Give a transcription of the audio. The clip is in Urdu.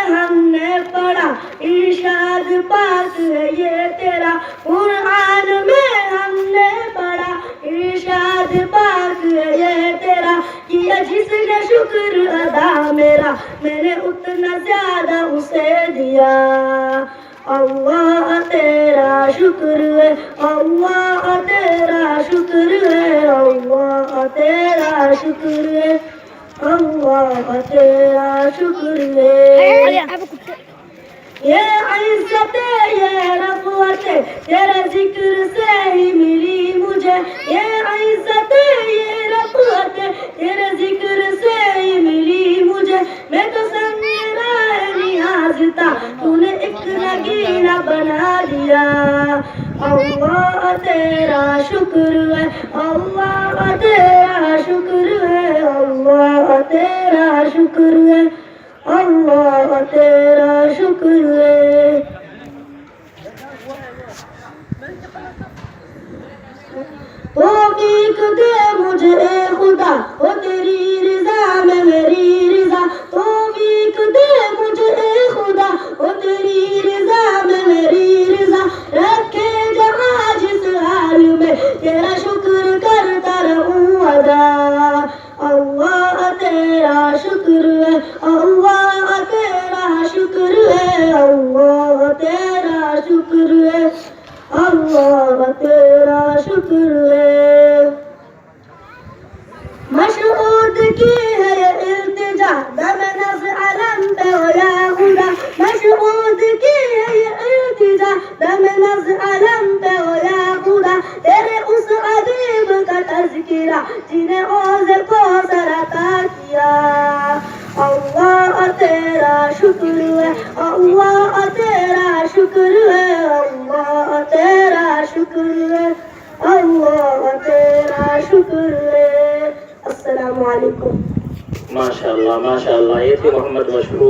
ہم نے پڑھا ارشاد پاک ہے یہ تیرا، قرآن میں ہم نے پڑھا ارشاد پاک ہے یہ تیرا، کیا جس نے شکر ادا میرا میں نے اتنا زیادہ اسے دیا۔ اللہ تیرا شکر ہے، اللہ تیرا شکر ہے، اللہ تیرا شکر ہے، اللہ تیرا شکر ہے۔ یہ عزت یہ رفعت تیرے ذکر سے ہی ملی مجھے، یہ عزت یہ رفعت تیرے ذکر سے ہی ملی مجھے، میں تو سنگرا نیاز تھا تو نے ایک نگینہ بنا دیا۔ اللہ تیرا شکر ہے، اللہ تیرا شکر ہے، اللہ تیرا شکر ہے، اللہ تیرا شکر ہے۔ توفیق دے مجھے اے خدا ہو تیری رضا میں میری رضا، توفیق دے مجھے اے خدا ہو تیری رضا میں میری رضا، رکھے جہاں جس حال میں تیرا شکر کرتا رہوں ادا۔ اللہ تیرا شکر ہے، اللہ تیرا شکر ہے، اللہ تیرا شکر ہے، اللہ تیرا شکر ہے۔ مشہود کی ہے یہ التجا دم نز علم پہ ہو یا خدا، مشہود کی ہے یہ التجا دم نز علم پہ ہو یا خدا، تیرے اس حبیب کا تذکرہ جنہیں حوض کوثر عطا کیا۔ اللہ تیرا شکر ہے، اللہ تیرا شکر ہے، اللہ تیرا شکر ہے، اللہ تیرا شکر ہے۔ السلام علیکم۔ ماشاءاللہ ماشاءاللہ، یہ تھے محمد مشہور۔